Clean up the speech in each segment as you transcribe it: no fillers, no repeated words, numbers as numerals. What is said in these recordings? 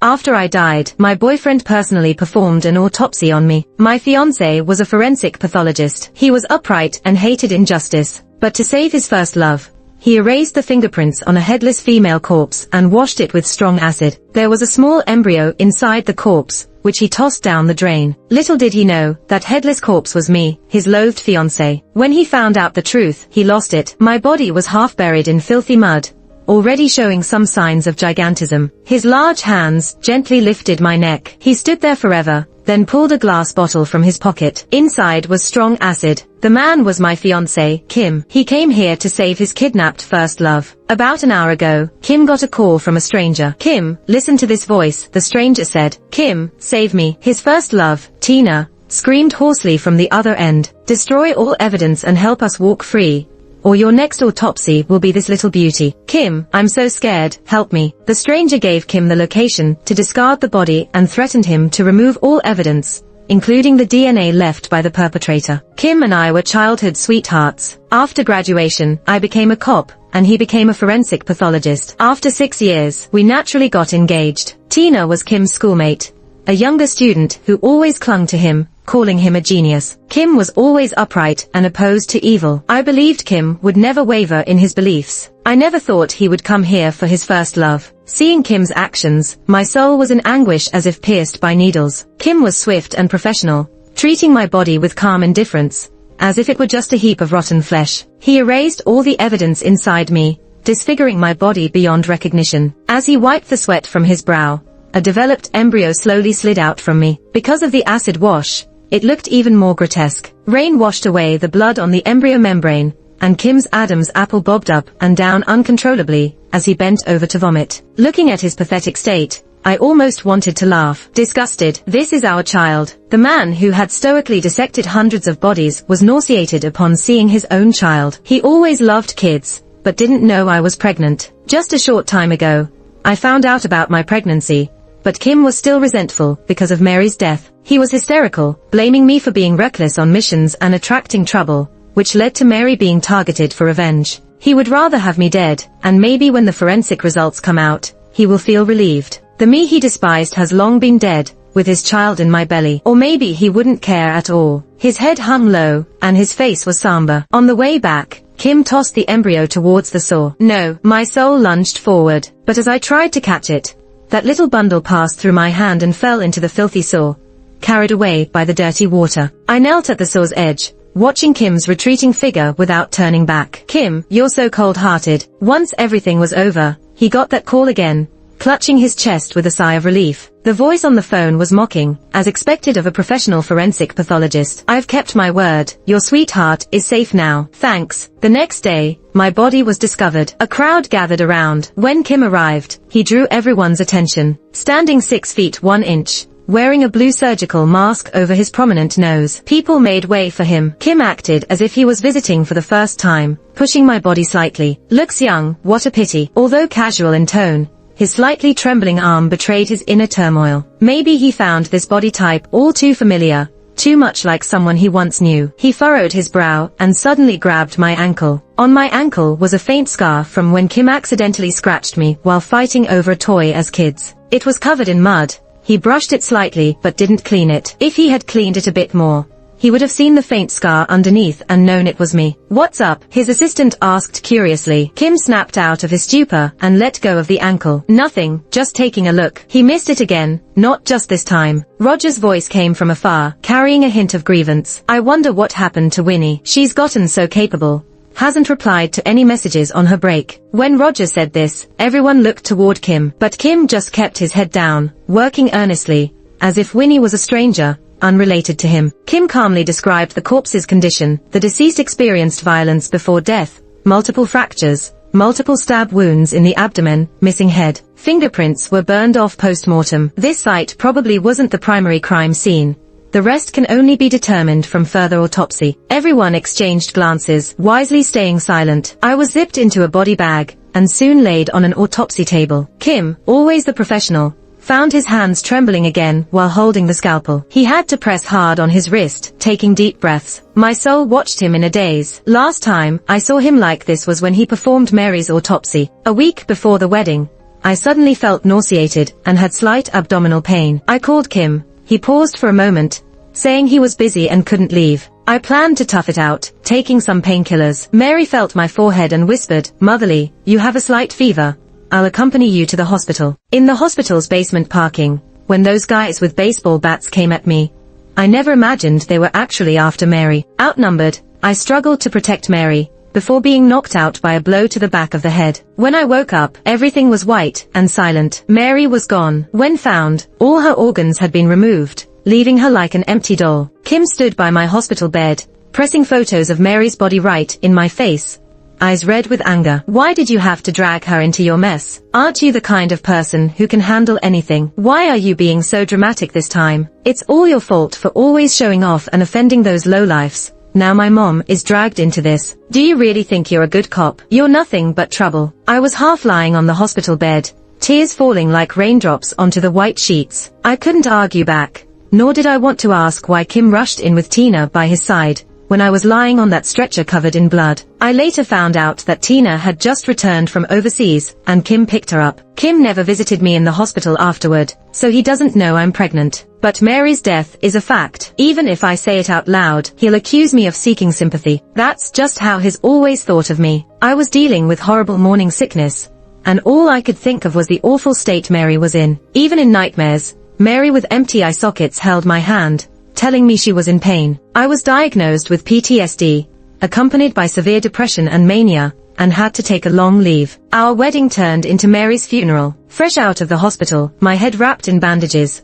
After I died, my boyfriend personally performed an autopsy on me. My fiance was a forensic pathologist. He was upright and hated injustice. But to save his first love, he erased the fingerprints on a headless female corpse and washed it with strong acid. There was a small embryo inside the corpse, which he tossed down the drain. Little did he know, that headless corpse was me, his loathed fiancé. When he found out the truth, he lost it. My body was half buried in filthy mud, already showing some signs of gigantism. His large hands gently lifted my neck. He stood there forever, then pulled a glass bottle from his pocket. Inside was strong acid. The man was my fiancé, Kim. He came here to save his kidnapped first love. About an hour ago, Kim got a call from a stranger. "Kim, listen to this voice," the stranger said. "Kim, save me." His first love, Tina, screamed hoarsely from the other end. "Destroy all evidence and help us walk free, or your next autopsy will be this little beauty." "Kim, I'm so scared, help me." The stranger gave Kim the location to discard the body and threatened him to remove all evidence, including the DNA left by the perpetrator. Kim and I were childhood sweethearts. After graduation, I became a cop, and he became a forensic pathologist. After 6 years, we naturally got engaged. Tina was Kim's schoolmate, a younger student who always clung to him, calling him a genius. Kim was always upright and opposed to evil. I believed Kim would never waver in his beliefs. I never thought he would come here for his first love. Seeing Kim's actions, my soul was in anguish as if pierced by needles. Kim was swift and professional, treating my body with calm indifference, as if it were just a heap of rotten flesh. He erased all the evidence inside me, disfiguring my body beyond recognition. As he wiped the sweat from his brow, a developed embryo slowly slid out from me. Because of the acid wash, it looked even more grotesque. Rain washed away the blood on the embryo membrane, and Kim's Adam's apple bobbed up and down uncontrollably as he bent over to vomit. Looking at his pathetic state, I almost wanted to laugh. Disgusted, "This is our child." The man who had stoically dissected hundreds of bodies was nauseated upon seeing his own child. He always loved kids, but didn't know I was pregnant. Just a short time ago, I found out about my pregnancy, but Kim was still resentful because of Mary's death. He was hysterical, blaming me for being reckless on missions and attracting trouble, which led to Mary being targeted for revenge. He would rather have me dead, and maybe when the forensic results come out, he will feel relieved. The me he despised has long been dead, with his child in my belly. Or maybe he wouldn't care at all. His head hung low, and his face was somber. On the way back, Kim tossed the embryo towards the saw. No, my soul lunged forward, but as I tried to catch it, that little bundle passed through my hand and fell into the filthy saw, carried away by the dirty water. I knelt at the saw's edge, watching Kim's retreating figure without turning back. "Kim, you're so cold-hearted." Once everything was over, he got that call again, clutching his chest with a sigh of relief. The voice on the phone was mocking, as expected of a professional forensic pathologist. "I've kept my word. Your sweetheart is safe now. Thanks." The next day, my body was discovered. A crowd gathered around. When Kim arrived, he drew everyone's attention. Standing 6 feet 1 inch, wearing a blue surgical mask over his prominent nose, people made way for him. Kim acted as if he was visiting for the first time, pushing my body slightly. "Looks young, what a pity." Although casual in tone, his slightly trembling arm betrayed his inner turmoil. Maybe he found this body type all too familiar, too much like someone he once knew. He furrowed his brow and suddenly grabbed my ankle. On my ankle was a faint scar from when Kim accidentally scratched me while fighting over a toy as kids. It was covered in mud. He brushed it slightly but didn't clean it. If he had cleaned it a bit more, he would have seen the faint scar underneath and known it was me. "What's up?" his assistant asked curiously. Kim snapped out of his stupor and let go of the ankle. "Nothing, just taking a look." He missed it again, not just this time. Roger's voice came from afar, carrying a hint of grievance. "I wonder what happened to Winnie. She's gotten so capable. Hasn't replied to any messages on her break." When Roger said this, everyone looked toward Kim, but Kim just kept his head down, working earnestly, as if Winnie was a stranger, unrelated to him. Kim calmly described the corpse's condition. The deceased experienced violence before death, multiple fractures, multiple stab wounds in the abdomen, missing head. Fingerprints were burned off post-mortem. This site probably wasn't the primary crime scene. The rest can only be determined from further autopsy. Everyone exchanged glances, wisely staying silent. I was zipped into a body bag, and soon laid on an autopsy table. Kim, always the professional, found his hands trembling again while holding the scalpel. He had to press hard on his wrist, taking deep breaths. My soul watched him in a daze. Last time I saw him like this was when he performed Mary's autopsy. A week before the wedding, I suddenly felt nauseated and had slight abdominal pain. I called Kim. He paused for a moment, saying he was busy and couldn't leave. I planned to tough it out, taking some painkillers. Mary felt my forehead and whispered, "Motherly, you have a slight fever. I'll accompany you to the hospital." In the hospital's basement parking, when those guys with baseball bats came at me, I never imagined they were actually after Mary. Outnumbered, I struggled to protect Mary, before being knocked out by a blow to the back of the head. When I woke up, everything was white and silent. Mary was gone. When found, all her organs had been removed, leaving her like an empty doll. Kim stood by my hospital bed, pressing photos of Mary's body right in my face, eyes red with anger. "Why did you have to drag her into your mess? Aren't you the kind of person who can handle anything? Why are you being so dramatic this time? It's all your fault for always showing off and offending those lowlifes. Now my mom is dragged into this. Do you really think you're a good cop? You're nothing but trouble." I was half lying on the hospital bed, tears falling like raindrops onto the white sheets. I couldn't argue back, nor did I want to ask why Kim rushed in with Tina by his side, when I was lying on that stretcher covered in blood. I later found out that Tina had just returned from overseas, and Kim picked her up. Kim never visited me in the hospital afterward, so he doesn't know I'm pregnant. But Mary's death is a fact. Even if I say it out loud, he'll accuse me of seeking sympathy. That's just how he's always thought of me. I was dealing with horrible morning sickness, and all I could think of was the awful state Mary was in. Even in nightmares, Mary with empty eye sockets held my hand, telling me she was in pain. I was diagnosed with PTSD, accompanied by severe depression and mania, and had to take a long leave. Our wedding turned into Mary's funeral. Fresh out of the hospital, my head wrapped in bandages,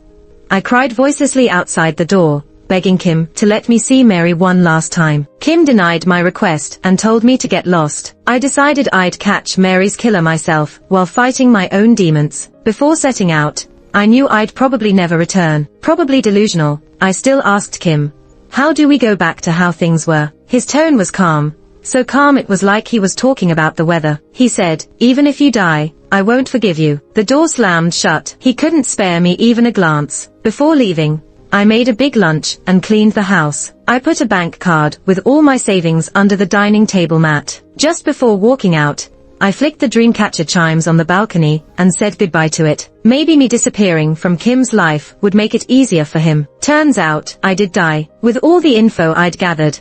I cried voicelessly outside the door, begging Kim to let me see Mary one last time. Kim denied my request and told me to get lost. I decided I'd catch Mary's killer myself while fighting my own demons. Before setting out, I knew I'd probably never return. Probably delusional, I still asked Kim, "How do we go back to how things were?" His tone was calm, so calm it was like he was talking about the weather. He said, "Even if you die, I won't forgive you." The door slammed shut. He couldn't spare me even a glance. Before leaving, I made a big lunch and cleaned the house. I put a bank card with all my savings under the dining table mat. Just before walking out, I flicked the Dreamcatcher chimes on the balcony and said goodbye to it. Maybe me disappearing from Kim's life would make it easier for him. Turns out, I did die. With all the info I'd gathered,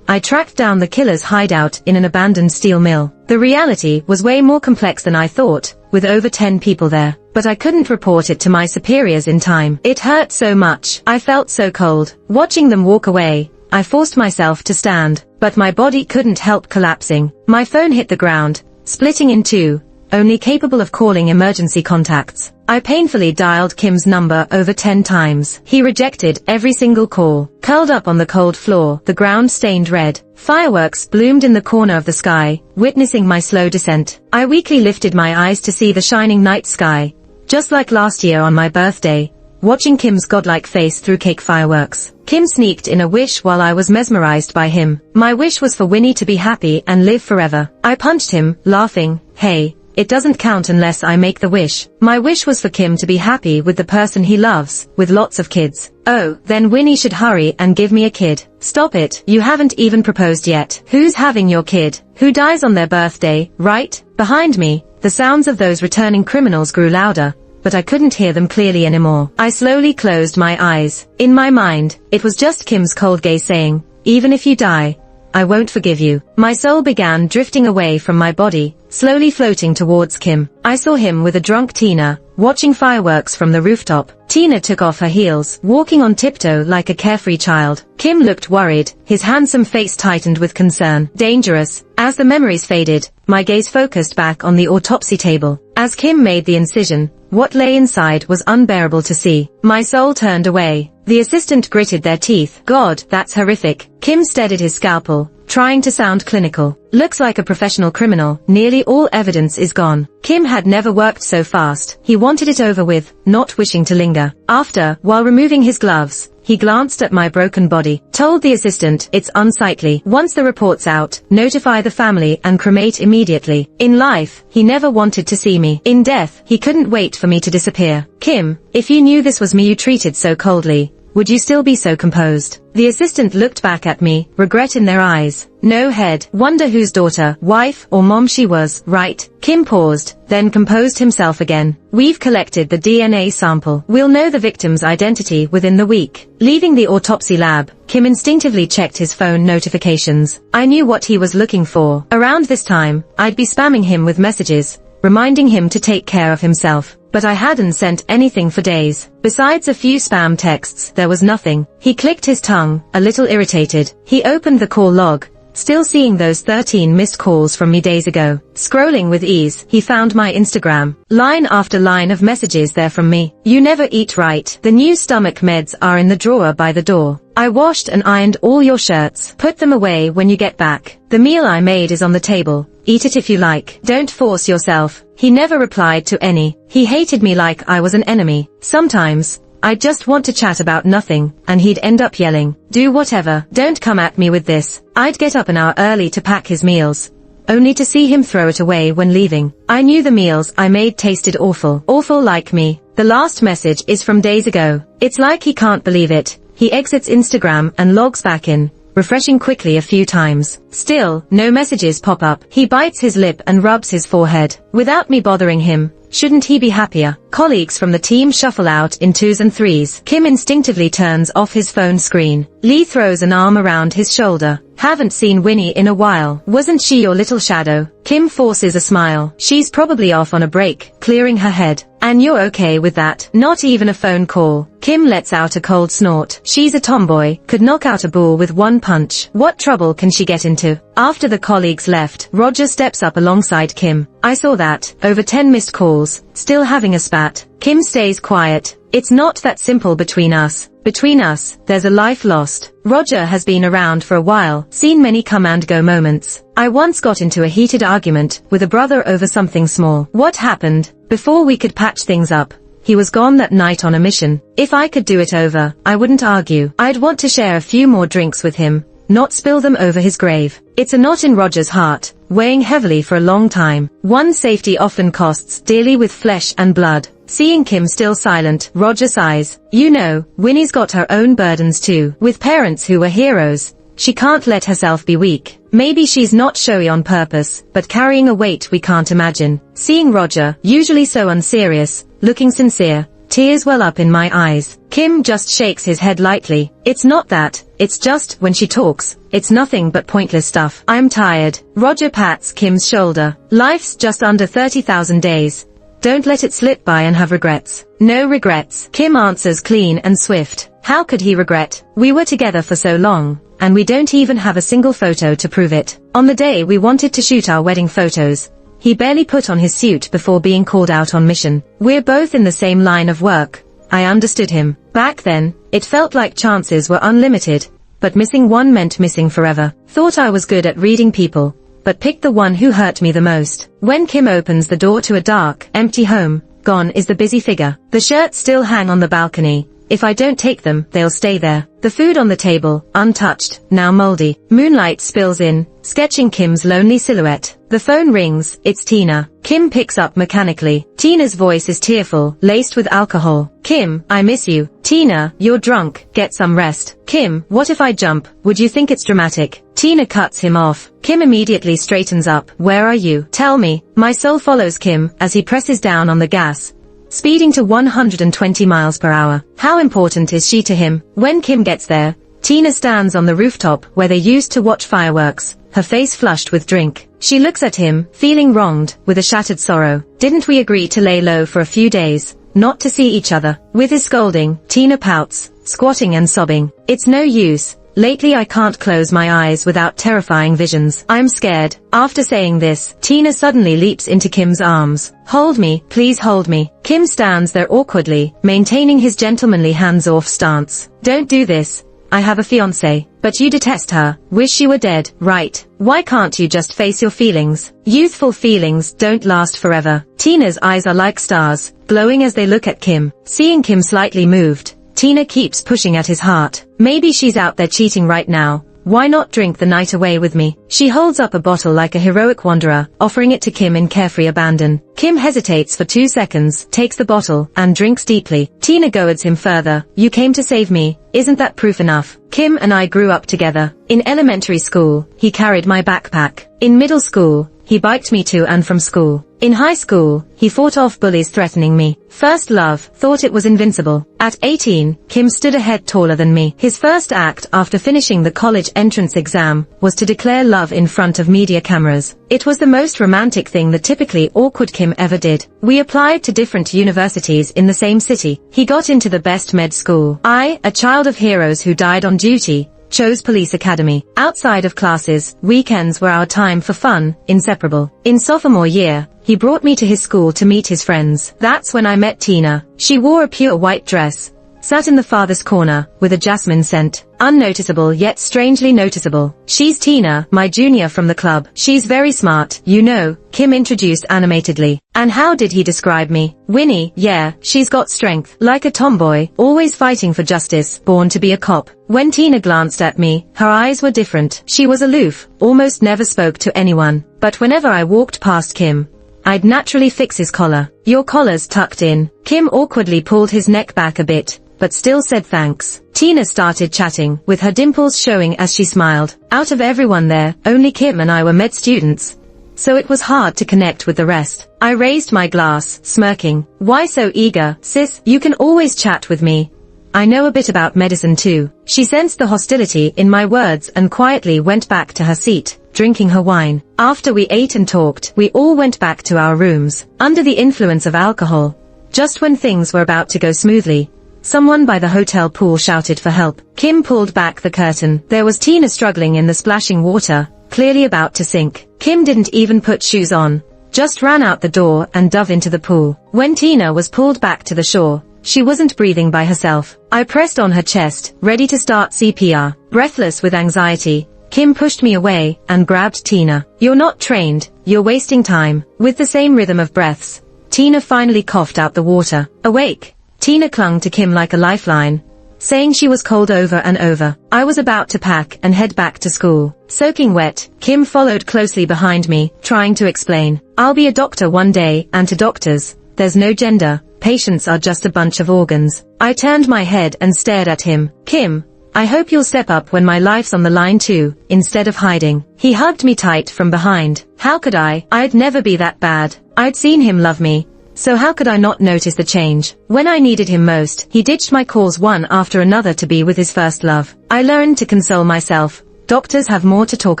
I tracked down the killer's hideout in an abandoned steel mill. The reality was way more complex than I thought, with over 10 people there. But I couldn't report it to my superiors in time. It hurt so much. I felt so cold. Watching them walk away, I forced myself to stand, but my body couldn't help collapsing. My phone hit the ground, splitting in two, only capable of calling emergency contacts. I painfully dialed Kim's number over 10 times. He rejected every single call. Curled up on the cold floor, the ground stained red. Fireworks bloomed in the corner of the sky, witnessing my slow descent. I weakly lifted my eyes to see the shining night sky, just like last year on my birthday, watching Kim's godlike face through cake fireworks. Kim sneaked in a wish while I was mesmerized by him. My wish was for Winnie to be happy and live forever. I punched him, laughing, "Hey, it doesn't count unless I make the wish." My wish was for Kim to be happy with the person he loves, with lots of kids. Oh, then Winnie should hurry and give me a kid. Stop it, you haven't even proposed yet. Who's having your kid? Who dies on their birthday, right? Behind me, the sounds of those returning criminals grew louder, but I couldn't hear them clearly anymore. I slowly closed my eyes. In my mind, it was just Kim's cold gaze saying, "Even if you die, I won't forgive you." My soul began drifting away from my body, slowly floating towards Kim. I saw him with a drunk Tina, watching fireworks from the rooftop. Tina took off her heels, walking on tiptoe like a carefree child. Kim looked worried, his handsome face tightened with concern. Dangerous. As the memories faded, my gaze focused back on the autopsy table. As Kim made the incision, what lay inside was unbearable to see. My soul turned away. The assistant gritted their teeth. "God, that's horrific." Kim steadied his scalpel, trying to sound clinical. "Looks like a professional criminal. Nearly all evidence is gone." Kim had never worked so fast. He wanted it over with, not wishing to linger. After, while removing his gloves, he glanced at my broken body, told the assistant, "It's unsightly. Once the report's out, notify the family and cremate immediately." In life, he never wanted to see me. In death, he couldn't wait for me to disappear. "Kim, if you knew this was me you treated so coldly, would you still be so composed?" The assistant looked back at me, regret in their eyes. No head. Wonder whose daughter, wife, or mom she was, right? Kim paused, then composed himself again. We've collected the DNA sample. We'll know the victim's identity within the week. Leaving the autopsy lab, Kim instinctively checked his phone notifications. I knew what he was looking for. Around this time, I'd be spamming him with messages, reminding him to take care of himself. But I hadn't sent anything for days. Besides a few spam texts, there was nothing. He clicked his tongue, a little irritated. He opened the call log, still seeing those 13 missed calls from me days ago. Scrolling with ease, he found my Instagram. Line after line of messages there from me. You never eat right. The new stomach meds are in the drawer by the door. I washed and ironed all your shirts. Put them away when you get back. The meal I made is on the table. Eat it if you like. Don't force yourself. He never replied to any. He hated me like I was an enemy. Sometimes, I'd just want to chat about nothing, and he'd end up yelling, "Do whatever, don't come at me with this." I'd get up an hour early to pack his meals, only to see him throw it away when leaving. I knew the meals I made tasted awful. Awful like me. The last message is from days ago. It's like he can't believe it. He exits Instagram and logs back in, refreshing quickly a few times. Still, no messages pop up. He bites his lip and rubs his forehead. Without me bothering him, shouldn't he be happier? Colleagues from the team shuffle out in 2s and 3s. Kim instinctively turns off his phone screen. Lee throws an arm around his shoulder. Haven't seen Winnie in a while. Wasn't she your little shadow? Kim forces a smile. She's probably off on a break, clearing her head. And you're okay with that? Not even a phone call. Kim lets out a cold snort. She's a tomboy, could knock out a bull with one punch. What trouble can she get into? After the colleagues left, Roger steps up alongside Kim. I saw that. Over 10 missed calls. Still having a spat. Kim stays quiet. It's not that simple between us. Between us, there's a life lost. Roger has been around for a while, seen many come and go moments. I once got into a heated argument with a brother over something small. What happened? Before we could patch things up, he was gone that night on a mission. If I could do it over, I wouldn't argue. I'd want to share a few more drinks with him, not spill them over his grave. It's a knot in Roger's heart, weighing heavily for a long time. One's safety often costs dearly with flesh and blood. Seeing Kim still silent, Roger sighs. You know, Winnie's got her own burdens too. With parents who were heroes, she can't let herself be weak. Maybe she's not showy on purpose, but carrying a weight we can't imagine. Seeing Roger, usually so unserious, looking sincere, tears well up in my eyes. Kim just shakes his head lightly. It's not that, it's just, when she talks, it's nothing but pointless stuff. I'm tired. Roger pats Kim's shoulder. Life's just under 30,000 days. Don't let it slip by and have regrets. No regrets. Kim answers clean and swift. How could he regret? We were together for so long, and we don't even have a single photo to prove it. On the day we wanted to shoot our wedding photos, he barely put on his suit before being called out on mission. We're both in the same line of work. I understood him. Back then, it felt like chances were unlimited, but missing one meant missing forever. Thought I was good at reading people, but picked the one who hurt me the most. When Kim opens the door to a dark, empty home, gone is the busy figure. The shirts still hang on the balcony. If I don't take them, they'll stay there. The food on the table, untouched, now moldy. Moonlight spills in, sketching Kim's lonely silhouette. The phone rings, it's Tina. Kim picks up mechanically. Tina's voice is tearful, laced with alcohol. Kim, I miss you. Tina, you're drunk, get some rest. Kim, what if I jump? Would you think it's dramatic? Tina cuts him off. Kim immediately straightens up. Where are you? Tell me. My soul follows Kim as he presses down on the gas, speeding to 120 miles per hour. How important is she to him? When Kim gets there, Tina stands on the rooftop where they used to watch fireworks, her face flushed with drink. She looks at him, feeling wronged, with a shattered sorrow. Didn't we agree to lay low for a few days, not to see each other? With his scolding, Tina pouts, squatting and sobbing. It's no use. Lately I can't close my eyes without terrifying visions. I'm scared. After saying this, Tina suddenly leaps into Kim's arms. Hold me, please hold me. Kim stands there awkwardly, maintaining his gentlemanly hands-off stance. Don't do this. I have a fiance, but you detest her. Wish she were dead, right? Why can't you just face your feelings? Youthful feelings don't last forever. Tina's eyes are like stars, glowing as they look at Kim. Seeing Kim slightly moved, Tina keeps pushing at his heart. Maybe she's out there cheating right now, Why not drink the night away with me? She holds up a bottle like a heroic wanderer, offering it to Kim in carefree abandon. Kim hesitates for 2 seconds, takes the bottle, and drinks deeply. Tina goads him further. You came to save me. Isn't that proof enough? Kim and I grew up together. In elementary school, he carried my backpack. In middle school, he biked me to and from school. In high school, he fought off bullies threatening me. First love, thought it was invincible. At 18, Kim stood a head taller than me. His first act after finishing the college entrance exam was to declare love in front of media cameras. It was the most romantic thing the typically awkward Kim ever did. We applied to different universities in the same city. He got into the best med school. I, a child of heroes who died on duty, chose police academy. Outside of classes, weekends were our time for fun, inseparable. In sophomore year, he brought me to his school to meet his friends. That's when I met Tina. She wore a pure white dress, sat in the farthest corner, with a jasmine scent. Unnoticeable yet strangely noticeable. She's Tina, my junior from the club. She's very smart, you know, Kim introduced animatedly. And how did he describe me? Winnie, yeah, she's got strength. Like a tomboy, always fighting for justice, born to be a cop. When Tina glanced at me, her eyes were different. She was aloof, almost never spoke to anyone. But whenever I walked past Kim, I'd naturally fix his collar. Your collar's tucked in. Kim awkwardly pulled his neck back a bit, but still said thanks. Tina started chatting, with her dimples showing as she smiled. Out of everyone there, only Kim and I were med students, so it was hard to connect with the rest. I raised my glass, smirking. Why so eager, sis? You can always chat with me. I know a bit about medicine too. She sensed the hostility in my words and quietly went back to her seat, drinking her wine. After we ate and talked, we all went back to our rooms. Under the influence of alcohol, just when things were about to go smoothly, someone by the hotel pool shouted for help. Kim pulled back the curtain. There was Tina struggling in the splashing water, clearly about to sink. Kim didn't even put shoes on, just ran out the door and dove into the pool. When Tina was pulled back to the shore, she wasn't breathing by herself. I pressed on her chest, ready to start CPR. Breathless with anxiety, Kim pushed me away and grabbed Tina. You're not trained, you're wasting time. With the same rhythm of breaths, Tina finally coughed out the water. Awake, Tina clung to Kim like a lifeline, saying she was cold over and over. I was about to pack and head back to school. Soaking wet, Kim followed closely behind me, trying to explain. I'll be a doctor one day, and to doctors, there's no gender. Patients are just a bunch of organs. I turned my head and stared at him. Kim, I hope you'll step up when my life's on the line too, instead of hiding. He hugged me tight from behind. How could I? I'd never be that bad. I'd seen him love me, so how could I not notice the change? When I needed him most, he ditched my calls one after another to be with his first love. I learned to console myself. Doctors have more to talk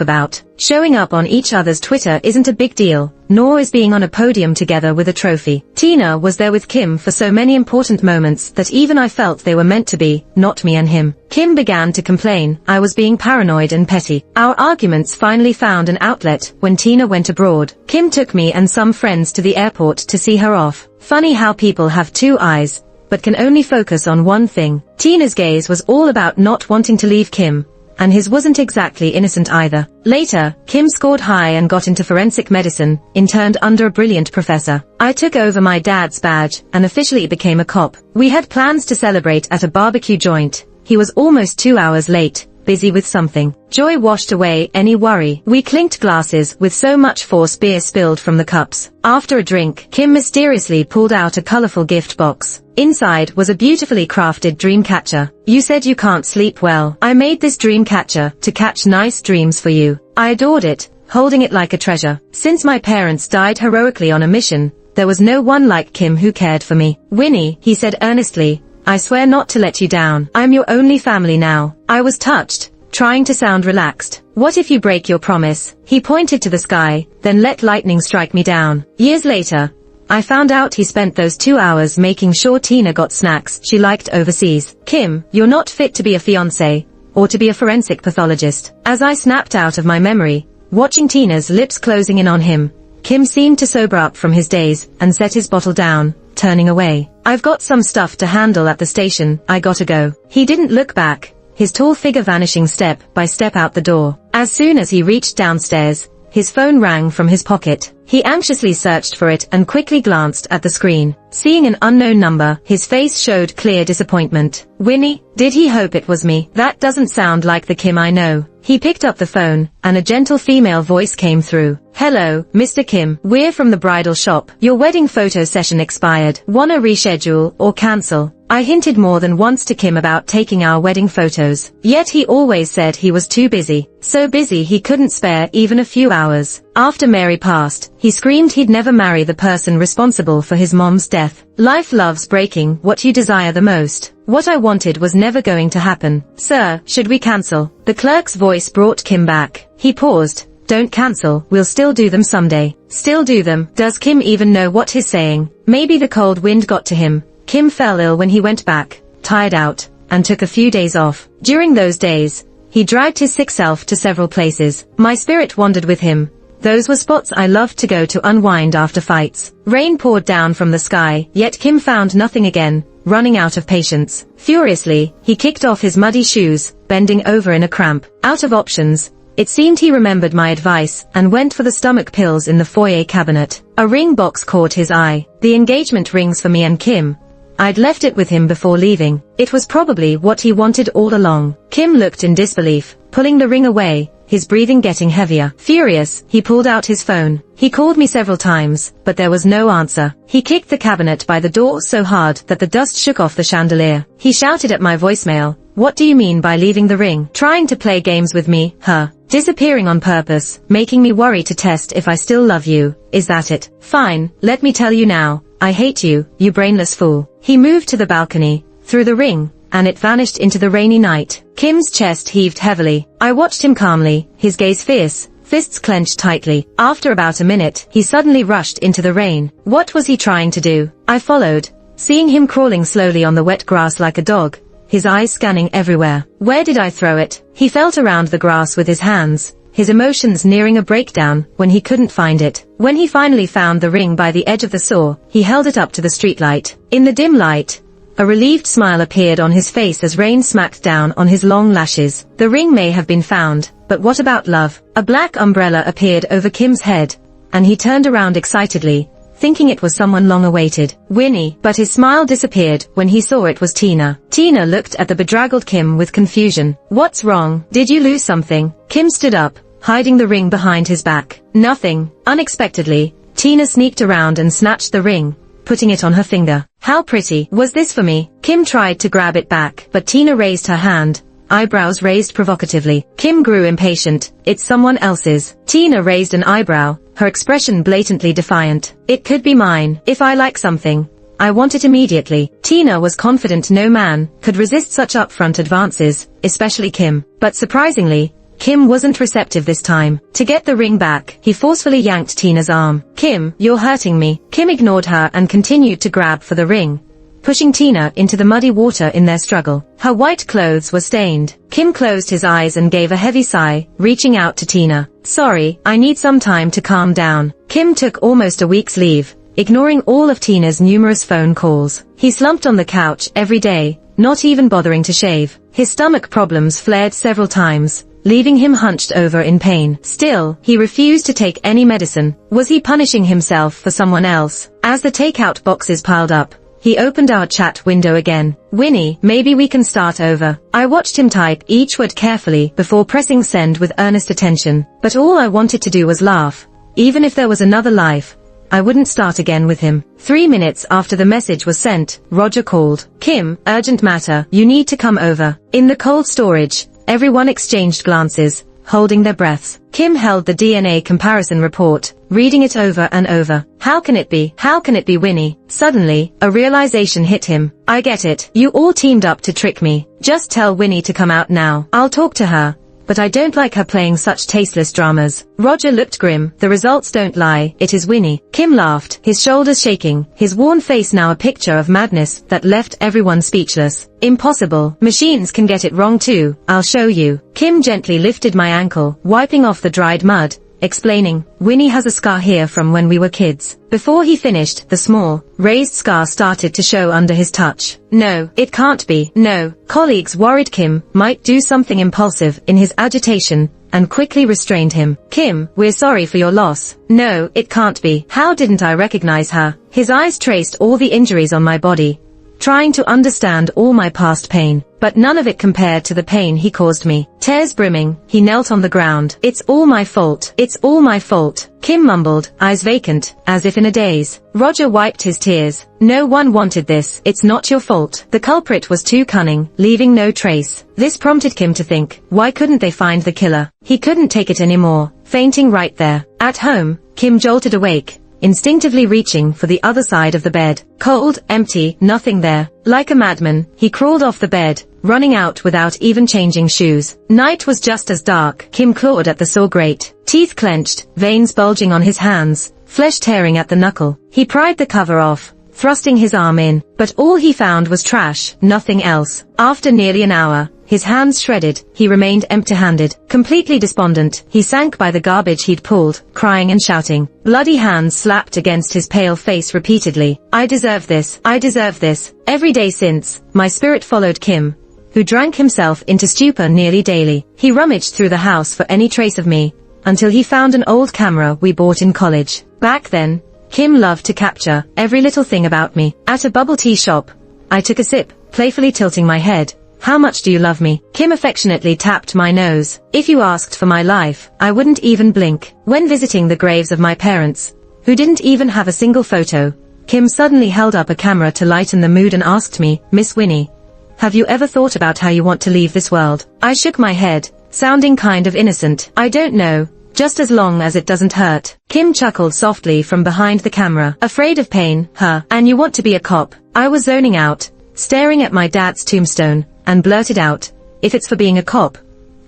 about. Showing up on each other's Twitter isn't a big deal, nor is being on a podium together with a trophy. Tina was there with Kim for so many important moments that even I felt they were meant to be, not me and him. Kim began to complain I was being paranoid and petty. Our arguments finally found an outlet when Tina went abroad. Kim took me and some friends to the airport to see her off. Funny how people have two eyes, but can only focus on one thing. Tina's gaze was all about not wanting to leave Kim, and his wasn't exactly innocent either. Later, Kim scored high and got into forensic medicine, interned under a brilliant professor. I took over my dad's badge and officially became a cop. We had plans to celebrate at a barbecue joint. He was almost 2 hours late, busy with something. Joy washed away any worry. We clinked glasses with so much force beer spilled from the cups. After a drink, Kim mysteriously pulled out a colorful gift box. Inside was a beautifully crafted dream catcher. You said you can't sleep well. I made this dream catcher to catch nice dreams for you. I adored it, holding it like a treasure. Since my parents died heroically on a mission, there was no one like Kim who cared for me. Winnie, he said earnestly, I swear not to let you down. I'm your only family now. I was touched, trying to sound relaxed. What if you break your promise? He pointed to the sky, then let lightning strike me down. Years later, I found out he spent those 2 hours making sure Tina got snacks she liked overseas. Kim, you're not fit to be a fiance, or to be a forensic pathologist. As I snapped out of my memory, watching Tina's lips closing in on him, Kim seemed to sober up from his daze and set his bottle down, turning away. I've got some stuff to handle at the station, I gotta go. He didn't look back, his tall figure vanishing step by step out the door. As soon as he reached downstairs, his phone rang from his pocket. He anxiously searched for it and quickly glanced at the screen. Seeing an unknown number, his face showed clear disappointment. Winnie? Did he hope it was me? That doesn't sound like the Kim I know. He picked up the phone, and a gentle female voice came through. Hello, Mr. Kim. We're from the bridal shop. Your wedding photo session expired. Wanna reschedule or cancel? I hinted more than once to Kim about taking our wedding photos, yet he always said he was too busy. So busy he couldn't spare even a few hours. After Mary passed, he screamed he'd never marry the person responsible for his mom's death. Life loves breaking what you desire the most. What I wanted was never going to happen. Sir, should we cancel? The clerk's voice brought Kim back. He paused. Don't cancel, we'll still do them someday. Still do them? Does Kim even know what he's saying? Maybe the cold wind got to him. Kim fell ill when he went back, tired out, and took a few days off. During those days, he dragged his sick self to several places. My spirit wandered with him. Those were spots I loved to go to unwind after fights. Rain poured down from the sky, yet Kim found nothing again, running out of patience. Furiously, he kicked off his muddy shoes, bending over in a cramp. Out of options, it seemed he remembered my advice and went for the stomach pills in the foyer cabinet. A ring box caught his eye. The engagement rings for me and Kim. I'd left it with him before leaving. It was probably what he wanted all along. Kim looked in disbelief, pulling the ring away, his breathing getting heavier. Furious, he pulled out his phone. He called me several times, but there was no answer. He kicked the cabinet by the door so hard that the dust shook off the chandelier. He shouted at my voicemail, "What do you mean by leaving the ring? Trying to play games with me, huh? Disappearing on purpose, making me worry to test if I still love you, is that it? Fine, let me tell you now. I hate you, you brainless fool." He moved to the balcony, threw the ring, and it vanished into the rainy night. Kim's chest heaved heavily. I watched him calmly, his gaze fierce, fists clenched tightly. After about a minute, he suddenly rushed into the rain. What was he trying to do? I followed, seeing him crawling slowly on the wet grass like a dog, his eyes scanning everywhere. Where did I throw it? He felt around the grass with his hands, his emotions nearing a breakdown when he couldn't find it. When he finally found the ring by the edge of the saw, he held it up to the streetlight. In the dim light, a relieved smile appeared on his face as rain smacked down on his long lashes. The ring may have been found, but what about love? A black umbrella appeared over Kim's head, and he turned around excitedly, thinking it was someone long awaited. Winnie. But his smile disappeared when he saw it was Tina. Tina looked at the bedraggled Kim with confusion. What's wrong? Did you lose something? Kim stood up, hiding the ring behind his back. Nothing. Unexpectedly, Tina sneaked around and snatched the ring, putting it on her finger. How pretty. Was this for me? Kim tried to grab it back, but Tina raised her hand, eyebrows raised provocatively. Kim grew impatient. It's someone else's. Tina raised an eyebrow, her expression blatantly defiant. It could be mine. If I like something, I want it immediately. Tina was confident no man could resist such upfront advances, especially Kim. But surprisingly, Kim wasn't receptive this time. To get the ring back, he forcefully yanked Tina's arm. Kim, you're hurting me. Kim ignored her and continued to grab for the ring, pushing Tina into the muddy water in their struggle. Her white clothes were stained. Kim closed his eyes and gave a heavy sigh, reaching out to Tina. Sorry, I need some time to calm down. Kim took almost a week's leave, ignoring all of Tina's numerous phone calls. He slumped on the couch every day, not even bothering to shave. His stomach problems flared several times, leaving him hunched over in pain. Still, he refused to take any medicine. Was he punishing himself for someone else? As the takeout boxes piled up, he opened our chat window again. Winnie, maybe we can start over. I watched him type each word carefully before pressing send with earnest attention. But all I wanted to do was laugh. Even if there was another life, I wouldn't start again with him. 3 minutes after the message was sent, Roger called. Kim, urgent matter, you need to come over. In the cold storage, everyone exchanged glances, holding their breaths. Kim held the DNA comparison report, reading it over and over. How can it be? How can it be Winnie? Suddenly, a realization hit him. I get it. You all teamed up to trick me. Just tell Winnie to come out now. I'll talk to her. But I don't like her playing such tasteless dramas. Roger looked grim. The results don't lie. It is Winnie. Kim laughed, his shoulders shaking, his worn face now a picture of madness that left everyone speechless. Impossible. Machines can get it wrong too. I'll show you. Kim gently lifted my ankle, wiping off the dried mud, explaining, Winnie has a scar here from when we were kids. Before he finished, the small, raised scar started to show under his touch. No, it can't be. No. Colleagues worried Kim might do something impulsive in his agitation, and quickly restrained him. Kim, we're sorry for your loss. No, it can't be. How didn't I recognize her? His eyes traced all the injuries on my body, trying to understand all my past pain, but none of it compared to the pain he caused me. Tears brimming, he knelt on the ground. It's all my fault. It's all my fault. Kim mumbled, eyes vacant, as if in a daze. Roger wiped his tears. No one wanted this. It's not your fault. The culprit was too cunning, leaving no trace. This prompted Kim to think, why couldn't they find the killer? He couldn't take it anymore, fainting right there. At home, Kim jolted awake, instinctively reaching for the other side of the bed. Cold, empty, nothing there. Like a madman, he crawled off the bed, running out without even changing shoes. Night was just as dark. Kim clawed at the saw grate, teeth clenched, veins bulging on his hands, flesh tearing at the knuckle. He pried the cover off, thrusting his arm in, but all he found was trash, nothing else. After nearly an hour, his hands shredded, he remained empty-handed. Completely despondent, he sank by the garbage he'd pulled, crying and shouting. Bloody hands slapped against his pale face repeatedly. I deserve this. I deserve this. Every day since, my spirit followed Kim, who drank himself into stupor nearly daily. He rummaged through the house for any trace of me, until he found an old camera we bought in college. Back then, Kim loved to capture every little thing about me. At a bubble tea shop, I took a sip, playfully tilting my head. How much do you love me? Kim affectionately tapped my nose. If you asked for my life, I wouldn't even blink. When visiting the graves of my parents, who didn't even have a single photo, Kim suddenly held up a camera to lighten the mood and asked me, Miss Winnie, have you ever thought about how you want to leave this world? I shook my head, sounding kind of innocent. I don't know, just as long as it doesn't hurt. Kim chuckled softly from behind the camera. Afraid of pain, huh? And you want to be a cop? I was zoning out, staring at my dad's tombstone, and blurted out, if it's for being a cop,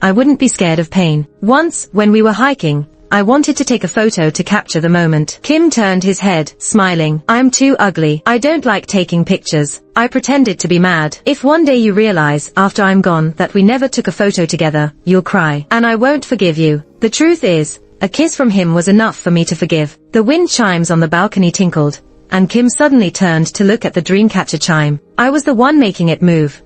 I wouldn't be scared of pain. Once, when we were hiking, I wanted to take a photo to capture the moment. Kim turned his head, smiling. I'm too ugly. I don't like taking pictures. I pretended to be mad. If one day you realize, after I'm gone, that we never took a photo together, you'll cry. And I won't forgive you. The truth is, a kiss from him was enough for me to forgive. The wind chimes on the balcony tinkled, and Kim suddenly turned to look at the dreamcatcher chime. I was the one making it move.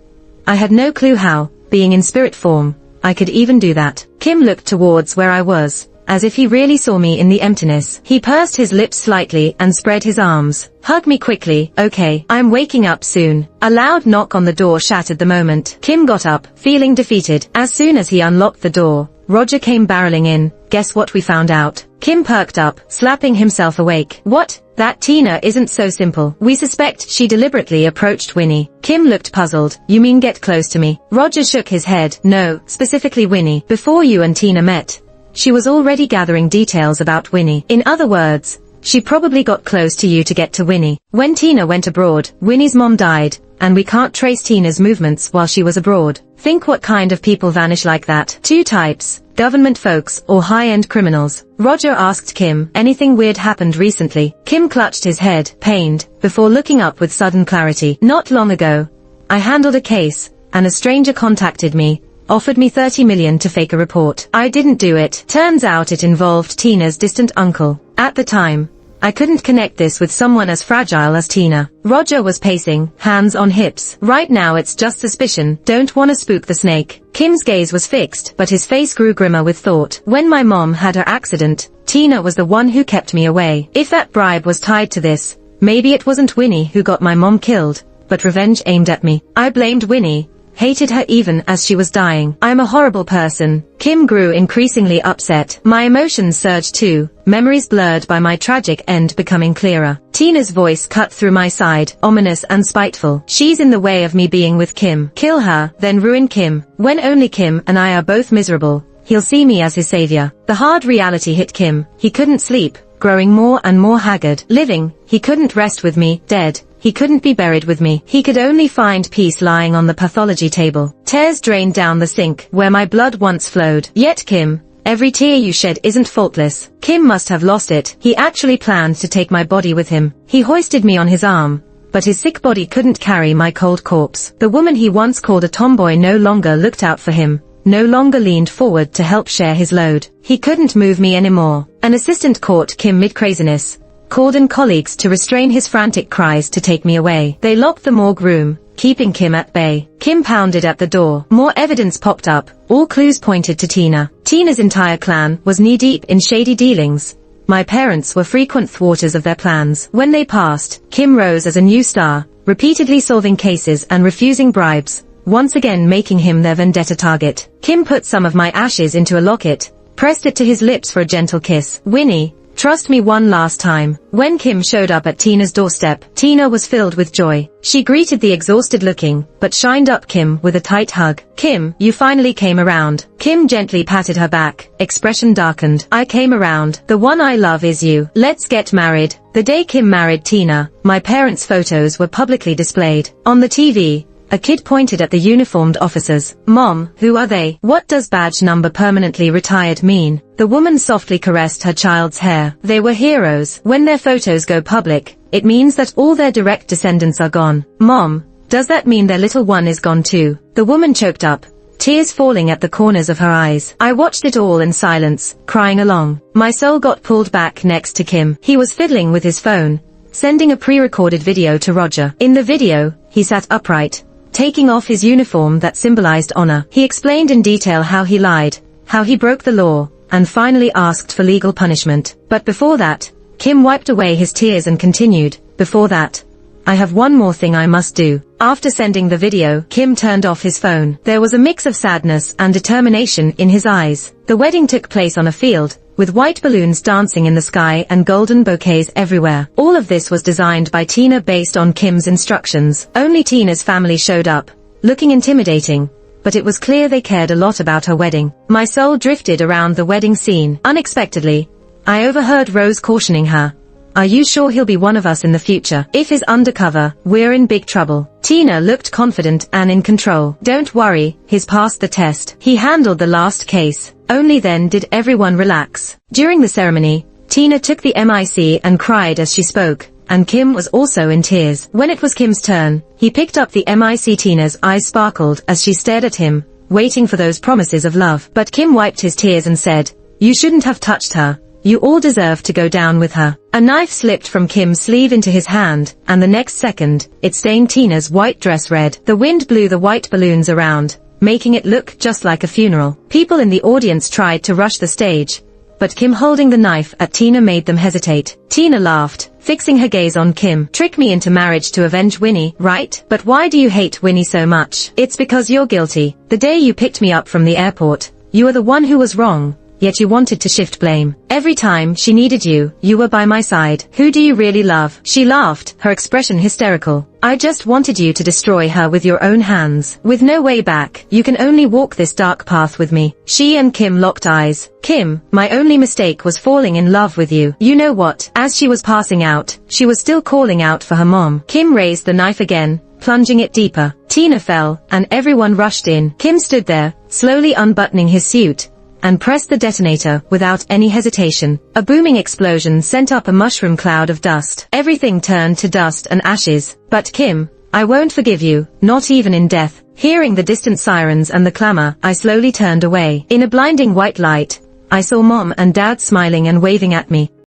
I had no clue how, being in spirit form, I could even do that. Kim looked towards where I was, as if he really saw me in the emptiness. He pursed his lips slightly and spread his arms. Hug me quickly, okay? I'm waking up soon. A loud knock on the door shattered the moment. Kim got up, feeling defeated. As soon as he unlocked the door, Roger came barreling in. Guess what we found out? Kim perked up, slapping himself awake. What? That Tina isn't so simple. We suspect she deliberately approached Winnie. Kim looked puzzled. You mean get close to me? Roger shook his head. No, specifically Winnie. Before you and Tina met, she was already gathering details about Winnie. In other words, she probably got close to you to get to Winnie. When Tina went abroad, Winnie's mom died, and we can't trace Tina's movements while she was abroad. Think what kind of people vanish like that. Two types, government folks or high-end criminals. Roger asked Kim, anything weird happened recently? Kim clutched his head, pained, before looking up with sudden clarity. Not long ago, I handled a case, and a stranger contacted me, offered me 30 million to fake a report. I didn't do it. Turns out it involved Tina's distant uncle. At the time, I couldn't connect this with someone as fragile as Tina. Roger was pacing, hands on hips. Right now it's just suspicion, don't wanna spook the snake. Kim's gaze was fixed, but his face grew grimmer with thought. When my mom had her accident, Tina was the one who kept me away. If that bribe was tied to this, maybe it wasn't Winnie who got my mom killed, but revenge aimed at me. I blamed Winnie, hated her even as she was dying. I'm a horrible person. Kim grew increasingly upset. My emotions surged too, memories blurred by my tragic end becoming clearer. Tina's voice cut through my side, ominous and spiteful. She's in the way of me being with Kim. Kill her, then ruin Kim. When only Kim and I are both miserable, he'll see me as his savior. The hard reality hit Kim. He couldn't sleep, growing more and more haggard. Living, he couldn't rest with me. Dead, he couldn't be buried with me. He could only find peace lying on the pathology table. Tears drained down the sink, where my blood once flowed. Yet Kim, every tear you shed isn't faultless. Kim must have lost it. He actually planned to take my body with him. He hoisted me on his arm, but his sick body couldn't carry my cold corpse. The woman he once called a tomboy no longer looked out for him, no longer leaned forward to help share his load. He couldn't move me anymore. An assistant caught Kim mid-craziness, called in colleagues to restrain his frantic cries to take me away. They locked the morgue room, keeping Kim at bay. Kim pounded at the door. More evidence popped up. All clues pointed to Tina. Tina's entire clan was knee-deep in shady dealings. My parents were frequent thwarters of their plans. When they passed, Kim rose as a new star, repeatedly solving cases and refusing bribes, once again making him their vendetta target. Kim put some of my ashes into a locket, pressed it to his lips for a gentle kiss. Winnie, trust me one last time. When Kim showed up at Tina's doorstep, Tina was filled with joy. She greeted the exhausted-looking, but shined-up Kim with a tight hug. Kim, you finally came around. Kim gently patted her back, expression darkened. I came around. The one I love is you. Let's get married. The day Kim married Tina, my parents' photos were publicly displayed. On the TV, a kid pointed at the uniformed officers. Mom, who are they? What does badge number permanently retired mean? The woman softly caressed her child's hair. They were heroes. When their photos go public, it means that all their direct descendants are gone. Mom, does that mean their little one is gone too? The woman choked up, tears falling at the corners of her eyes. I watched it all in silence, crying along. My soul got pulled back next to Kim. He was fiddling with his phone, sending a pre-recorded video to Roger. In the video, he sat upright, taking off his uniform that symbolized honor. He explained in detail how he lied, how he broke the law, and finally asked for legal punishment. But before that, Kim wiped away his tears and continued, before that, I have one more thing I must do. After sending the video, Kim turned off his phone. There was a mix of sadness and determination in his eyes. The wedding took place on a field, with white balloons dancing in the sky and golden bouquets everywhere. All of this was designed by Tina based on Kim's instructions. Only Tina's family showed up, looking intimidating, but it was clear they cared a lot about her wedding. My soul drifted around the wedding scene. Unexpectedly, I overheard Rose cautioning her, are you sure he'll be one of us in the future? If he's undercover, we're in big trouble. Tina looked confident and in control. Don't worry, he's passed the test. He handled the last case. Only then did everyone relax. During the ceremony, Tina took the mic and cried as she spoke, and Kim was also in tears. When it was Kim's turn, he picked up the mic. Tina's eyes sparkled as she stared at him, waiting for those promises of love. But Kim wiped his tears and said, you shouldn't have touched her. You all deserve to go down with her. A knife slipped from Kim's sleeve into his hand, and the next second, it stained Tina's white dress red. The wind blew the white balloons around, making it look just like a funeral. People in the audience tried to rush the stage, but Kim holding the knife at Tina made them hesitate. Tina laughed, fixing her gaze on Kim. Trick me into marriage to avenge Winnie, right? But why do you hate Winnie so much? It's because you're guilty. The day you picked me up from the airport, you were the one who was wrong. Yet you wanted to shift blame. Every time she needed you, you were by my side. Who do you really love? She laughed, her expression hysterical. I just wanted you to destroy her with your own hands. With no way back, you can only walk this dark path with me. She and Kim locked eyes. Kim, my only mistake was falling in love with you. You know what? As she was passing out, she was still calling out for her mom. Kim raised the knife again, plunging it deeper. Tina fell, and everyone rushed in. Kim stood there, slowly unbuttoning his suit, and pressed the detonator without any hesitation. A booming explosion sent up a mushroom cloud of dust. Everything turned to dust and ashes. But Kim, I won't forgive you, not even in death. Hearing the distant sirens and the clamor, I slowly turned away. In a blinding white light, I saw Mom and Dad smiling and waving at me.